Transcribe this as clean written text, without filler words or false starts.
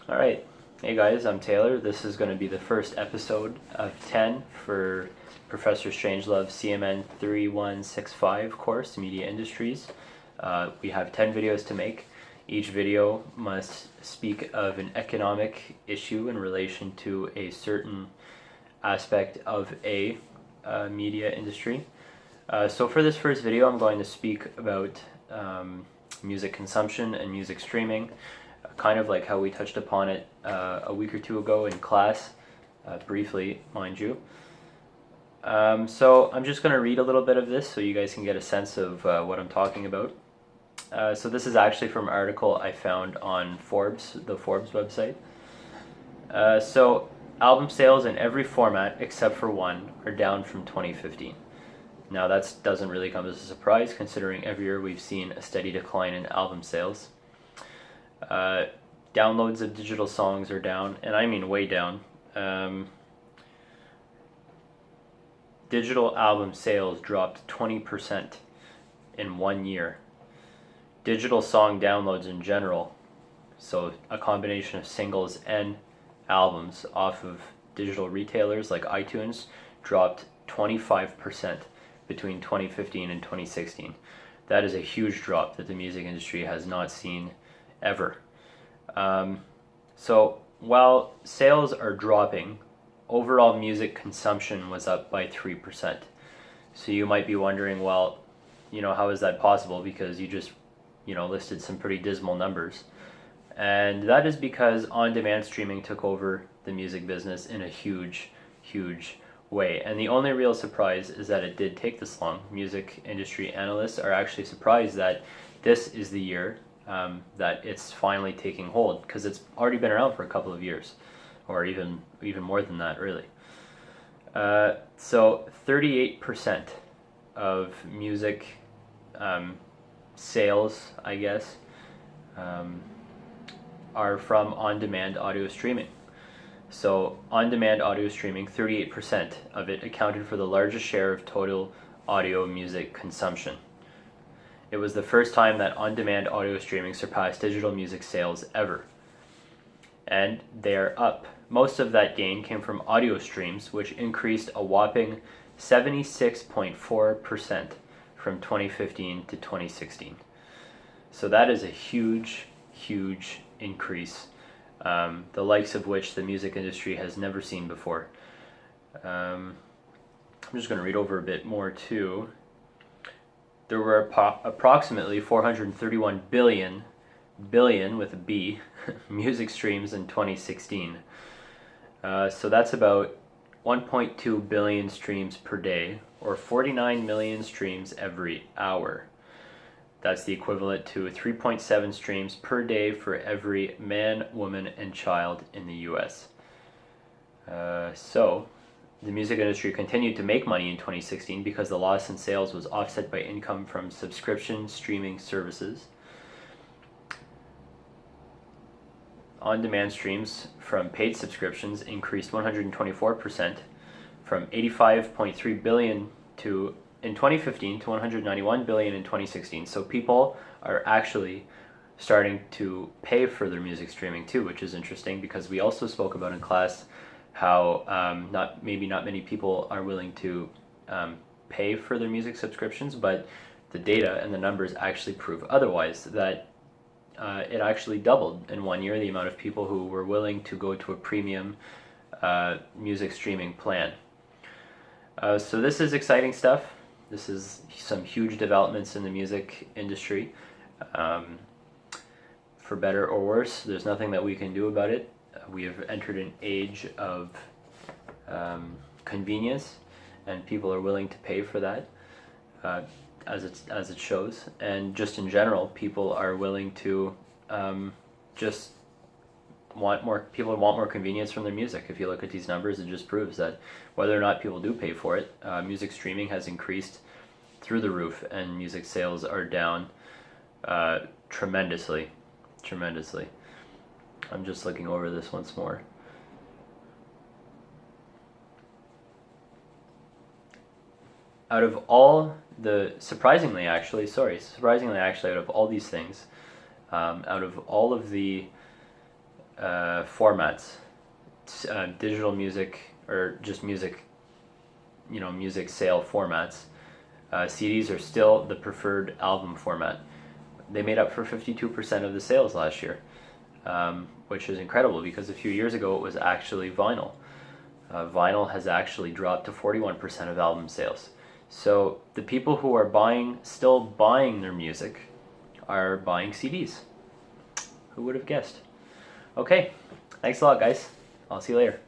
Alright, hey guys, I'm Taylor. This is going to be the first episode of 10 for Professor Strangelove's CMN 3165 course, Media Industries. We have 10 videos to make. Each video must speak of an economic issue in relation to a certain aspect of a media industry. So for this first video, I'm going to speak about music consumption and music streaming, kind of like how we touched upon it a week or two ago in class, briefly, mind you. So I'm just going to read a little bit of this so you guys can get a sense of what I'm talking about. So this is actually from an article I found on Forbes, the Forbes website. So album sales in every format except for one are down from 2015. Now that doesn't really come as a surprise, considering every year we've seen a steady decline in album sales. Downloads of digital songs are down, and I mean way down. Digital album sales dropped 20% in 1 year. Digital song downloads in general, so a combination of singles and albums off of digital retailers like iTunes, dropped 25% between 2015 and 2016. That is a huge drop that the music industry has not seen ever. So while sales are dropping, overall music consumption was up by 3%. So you might be wondering, well, how is that possible? Because you just, listed some pretty dismal numbers. And that is because on-demand streaming took over the music business in a huge, huge way. And the only real surprise is that it did take this long. Music industry analysts are actually surprised that this is the year that it's finally taking hold, because it's already been around for a couple of years, or even more than that, really. So 38% of music sales, I guess, are from on-demand audio streaming. So on-demand audio streaming, 38% of it accounted for the largest share of total audio music consumption. It was the first time that on-demand audio streaming surpassed digital music sales ever. And they're up. Most of that gain came from audio streams, which increased a whopping 76.4% from 2015 to 2016. So that is a huge, huge increase, the likes of which the music industry has never seen before. I'm just going to read over a bit more too. There were approximately 431 billion with a B, music streams in 2016. So that's about 1.2 billion streams per day, or 49 million streams every hour. That's the equivalent to 3.7 streams per day for every man, woman, and child in the US. So the music industry continued to make money in 2016 because the loss in sales was offset by income from subscription streaming services. On-demand streams from paid subscriptions increased 124% from 85.3 billion in 2015 to 191 billion in 2016. So people are actually starting to pay for their music streaming too, which is interesting, because we also spoke about in class how not many people are willing to pay for their music subscriptions, but the data and the numbers actually prove otherwise, that it actually doubled in 1 year the amount of people who were willing to go to a premium music streaming plan. So this is exciting stuff. This is some huge developments in the music industry. For better or worse, there's nothing that we can do about it. We have entered an age of convenience, and people are willing to pay for that, as it shows. And just in general, people are willing to people want more convenience from their music. If you look at these numbers, it just proves that whether or not people do pay for it, music streaming has increased through the roof, and music sales are down tremendously. I'm just looking over this once more. Out of all the, surprisingly actually, out of all these things, out of all of the formats, digital music or just music, music sale formats. CDs are still the preferred album format. They made up for 52% of the sales last year, which is incredible because a few years ago it was actually vinyl. Vinyl has actually dropped to 41% of album sales. So the people who are still buying their music are buying CDs. Who would have guessed? Okay, thanks a lot, guys. I'll see you later.